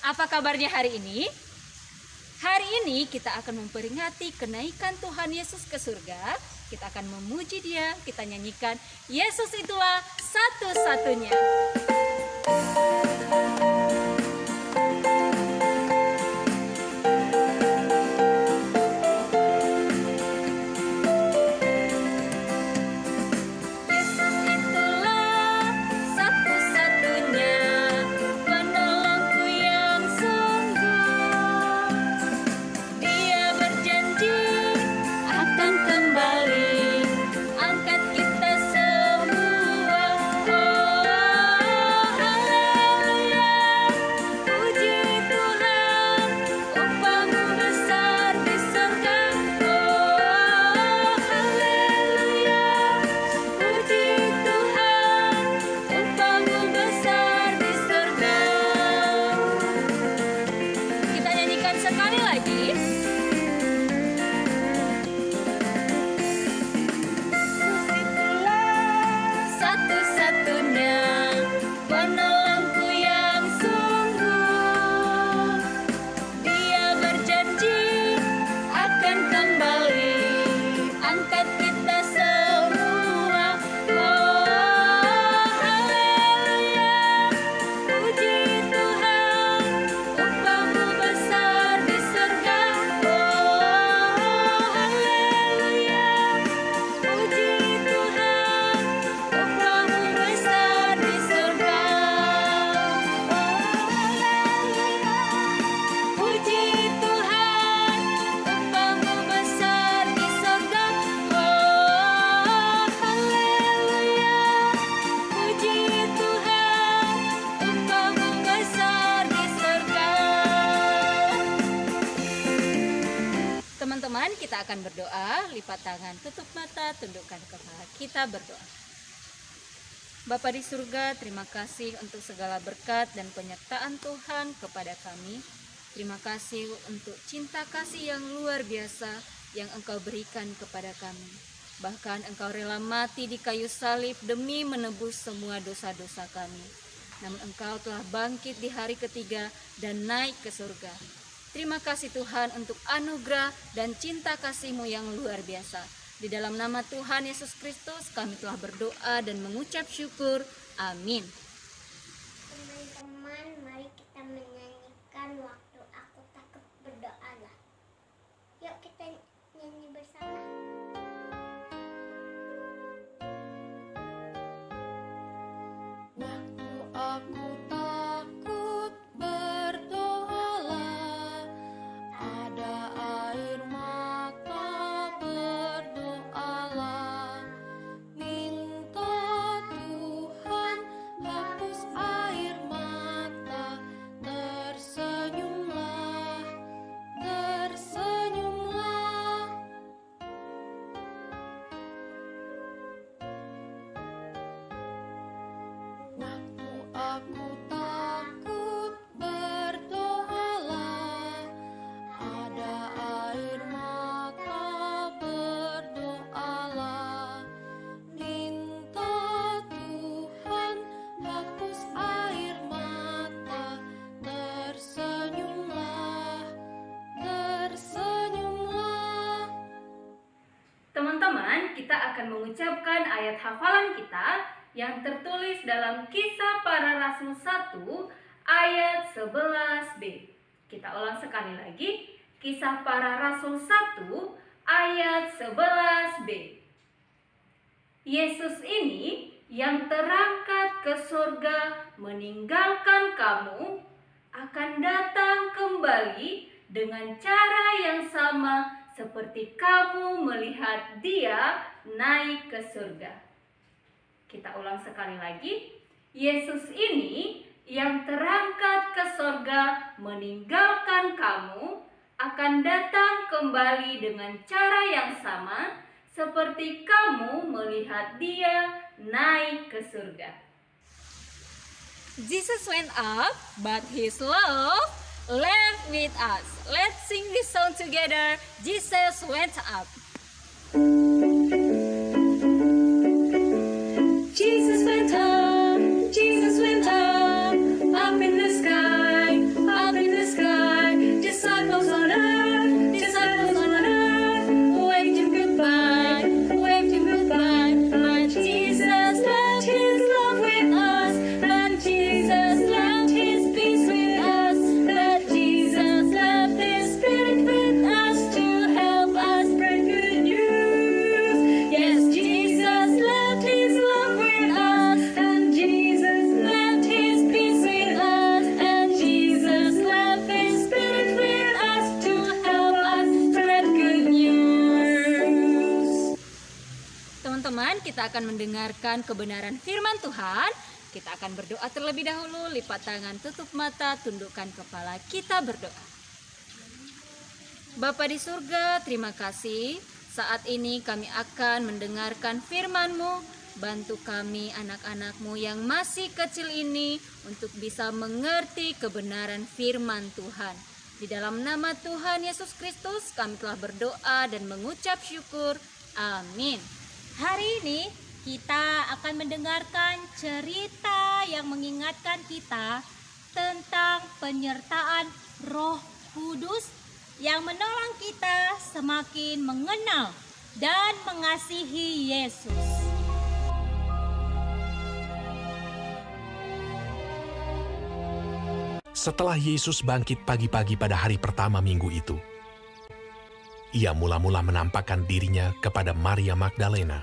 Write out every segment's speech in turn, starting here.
Apa kabarnya hari ini? Hari ini kita akan memperingati kenaikan Tuhan Yesus ke surga. Kita akan memuji Dia, kita nyanyikan Yesus itulah satu-satunya. Teman-teman, kita akan berdoa, lipat tangan, tutup mata, tundukkan kepala, kita berdoa. Bapa di surga, terima kasih untuk segala berkat dan penyertaan Tuhan kepada kami. Terima kasih untuk cinta kasih yang luar biasa yang Engkau berikan kepada kami. Bahkan Engkau rela mati di kayu salib demi menebus semua dosa-dosa kami. Namun Engkau telah bangkit di hari ketiga dan naik ke surga. Terima kasih Tuhan untuk anugerah dan cinta kasih-Mu yang luar biasa. Di dalam nama Tuhan Yesus Kristus kami telah berdoa dan mengucap syukur. Amin. Teman-teman, mari kita menyanyikan Waktu Aku Takut Berdoalah. Yuk kita nyanyi bersama. Waktu aku takut berdoalah, ada air mata berdoalah, minta Tuhan hapus air mata, tersenyumlah, tersenyumlah. Waktu aku takut berdoalah, ada air mata berdoalah, minta Tuhan hapus air mata, tersenyumlah, tersenyumlah. Teman-teman, kita akan mengucapkan ayat hafalan kita yang tertulis dalam Kisah Para Rasul 1 ayat 11b. Kita ulang sekali lagi, Kisah Para Rasul 1 ayat 11b. Yesus ini yang terangkat ke surga meninggalkan kamu akan datang kembali dengan cara yang sama seperti kamu melihat Dia naik ke surga. Kita ulang sekali lagi. Yesus ini yang terangkat ke surga meninggalkan kamu akan datang kembali dengan cara yang sama seperti kamu melihat Dia naik ke surga. Jesus went up, but His love left with us. Let's sing this song together. Jesus went up. Jesus went up, up in the sky, up in kita akan mendengarkan kebenaran firman Tuhan. Kita akan berdoa terlebih dahulu, lipat tangan, tutup mata, tundukkan kepala, kita berdoa. Bapa di surga, terima kasih. Saat ini kami akan mendengarkan firman-Mu. Bantu kami anak-anak-Mu yang masih kecil ini untuk bisa mengerti kebenaran firman Tuhan. Di dalam nama Tuhan Yesus Kristus kami telah berdoa dan mengucap syukur. Amin. Hari ini kita akan mendengarkan cerita yang mengingatkan kita tentang penyertaan Roh Kudus yang menolong kita semakin mengenal dan mengasihi Yesus. Setelah Yesus bangkit pagi-pagi pada hari pertama minggu itu, ia mula-mula menampakkan dirinya kepada Maria Magdalena.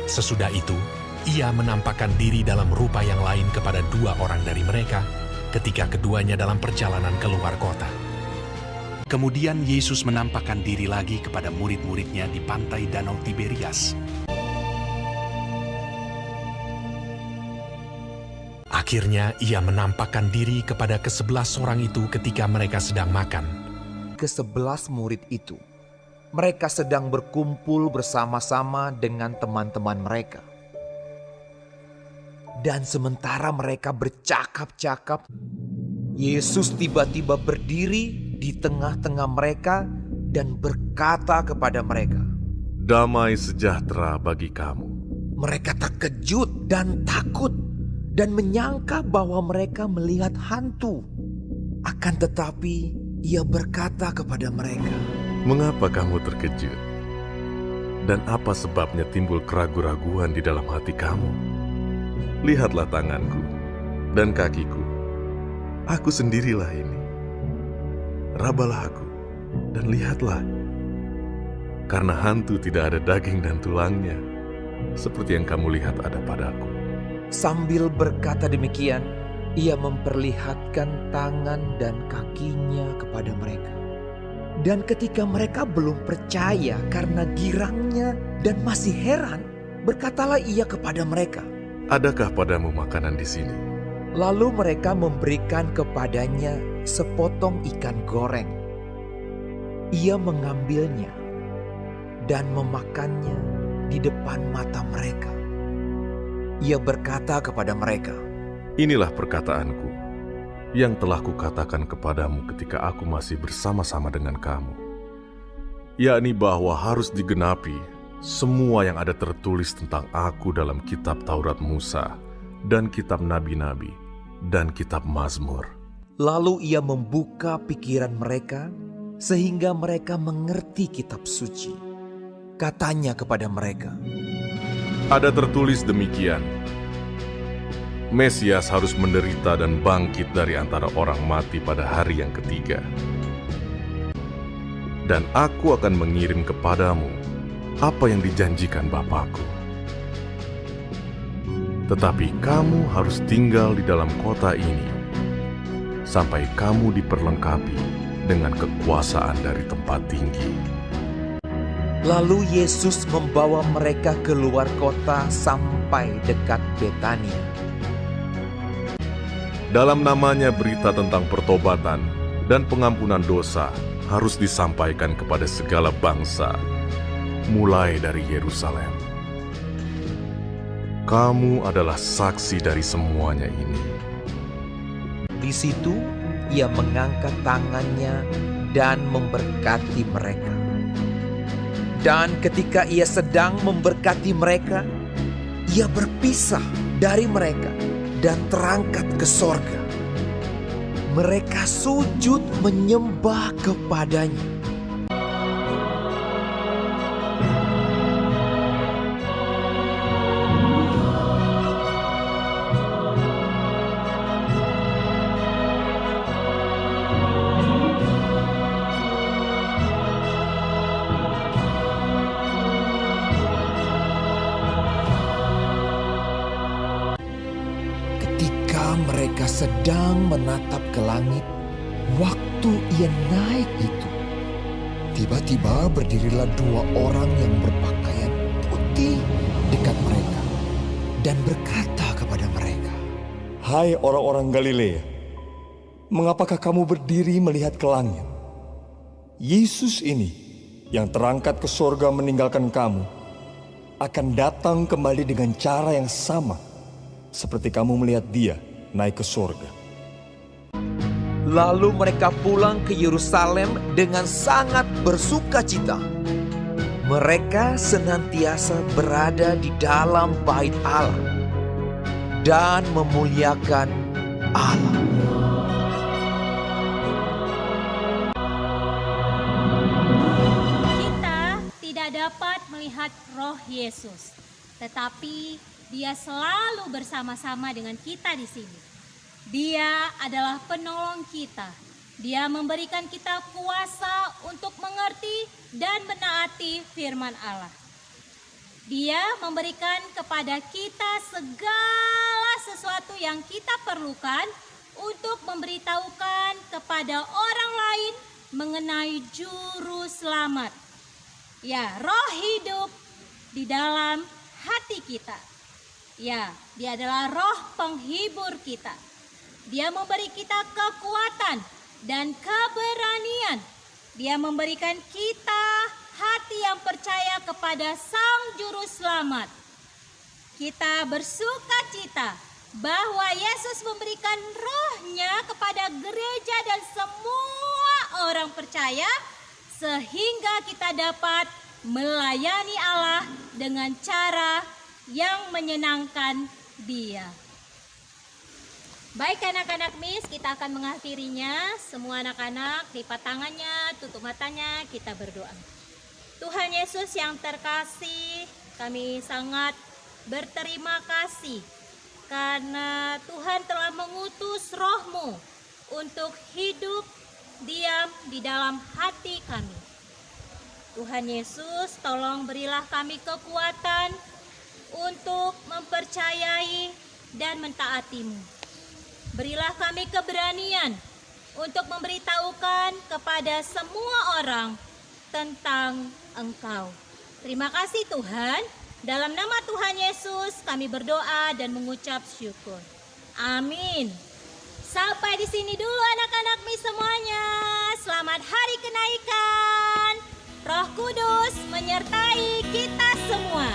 Sesudah itu, ia menampakkan diri dalam rupa yang lain kepada 2 orang dari mereka ketika keduanya dalam perjalanan keluar kota. Kemudian Yesus menampakkan diri lagi kepada murid-muridnya di pantai Danau Tiberias. Akhirnya ia menampakkan diri kepada ke-11 orang itu ketika mereka sedang makan. Ke-11 murid itu, mereka sedang berkumpul bersama-sama dengan teman-teman mereka. Dan sementara mereka bercakap-cakap, Yesus tiba-tiba berdiri di tengah-tengah mereka dan berkata kepada mereka, "Damai sejahtera bagi kamu." Mereka terkejut dan takut dan menyangka bahwa mereka melihat hantu. Akan tetapi ia berkata kepada mereka, Mengapa kamu terkejut? Dan apa sebabnya timbul keraguan-raguan di dalam hati kamu? Lihatlah tanganku dan kakiku. Aku sendirilah ini. Rabalah aku dan lihatlah. Karena hantu tidak ada daging dan tulangnya, seperti yang kamu lihat ada padaku. Sambil berkata demikian, ia memperlihatkan tangan dan kakinya kepada mereka. Dan ketika mereka belum percaya karena girangnya dan masih heran, berkatalah ia kepada mereka, Adakah padamu makanan di sini? lalu mereka memberikan kepadanya sepotong ikan goreng. Ia mengambilnya dan memakannya di depan mata mereka. Ia berkata kepada mereka, Inilah perkataanku yang telah kukatakan kepadamu ketika aku masih bersama-sama dengan kamu, yakni bahwa harus digenapi semua yang ada tertulis tentang aku dalam kitab Taurat Musa dan kitab Nabi-Nabi dan kitab Mazmur. Lalu ia membuka pikiran mereka sehingga mereka mengerti kitab suci. Katanya kepada mereka, Ada tertulis demikian, Mesias harus menderita dan bangkit dari antara orang mati pada hari yang ketiga. Dan aku akan mengirim kepadamu apa yang dijanjikan Bapakku. Tetapi kamu harus tinggal di dalam kota ini sampai kamu diperlengkapi dengan kekuasaan dari tempat tinggi. Lalu Yesus membawa mereka keluar kota sampai dekat Betania. Dalam namanya berita tentang pertobatan dan pengampunan dosa harus disampaikan kepada segala bangsa, mulai dari Yerusalem. Kamu adalah saksi dari semuanya ini. Di situ ia mengangkat tangannya dan memberkati mereka. Dan ketika ia sedang memberkati mereka, ia berpisah dari mereka dan terangkat ke sorga. Mereka sujud menyembah kepadanya. Mereka sedang menatap ke langit. Waktu ia naik itu, tiba-tiba berdirilah 2 orang yang berpakaian putih berdiri dekat mereka dan berkata kepada mereka, Hai orang-orang Galilea, mengapakah kamu berdiri melihat ke langit? Yesus ini yang terangkat ke sorga meninggalkan kamu akan datang kembali dengan cara yang sama seperti kamu melihat dia naik ke sorga. Lalu mereka pulang ke Yerusalem dengan sangat bersukacita. Mereka senantiasa berada di dalam bait Allah dan memuliakan Allah. Kita tidak dapat melihat roh Yesus, tetapi Dia selalu bersama-sama dengan kita di sini. Dia adalah penolong kita. Dia memberikan kita kuasa untuk mengerti dan menaati firman Allah. Dia memberikan kepada kita segala sesuatu yang kita perlukan untuk memberitahukan kepada orang lain mengenai juru selamat. Ya, roh hidup di dalam hati kita. Ya, Dia adalah roh penghibur kita. Dia memberi kita kekuatan dan keberanian. Dia memberikan kita hati yang percaya kepada Sang Juru Selamat. Kita bersuka cita bahwa Yesus memberikan roh-Nya kepada gereja dan semua orang percaya, sehingga kita dapat melayani Allah dengan cara yang menyenangkan Dia. Baik anak-anak Miss, kita akan mengakhirinya. Semua anak-anak lipat tangannya, tutup matanya, kita berdoa. Tuhan Yesus yang terkasih, kami sangat berterima kasih karena Tuhan telah mengutus roh-Mu untuk hidup diam di dalam hati kami. Tuhan Yesus, tolong berilah kami kekuatan untuk mempercayai dan mentaati-Mu. Berilah kami keberanian untuk memberitahukan kepada semua orang tentang Engkau. Terima kasih Tuhan. Dalam nama Tuhan Yesus kami berdoa dan mengucap syukur. Amin. Sampai di sini dulu anak-anak Miss semuanya. Selamat hari kenaikan. Roh Kudus menyertai kita semua.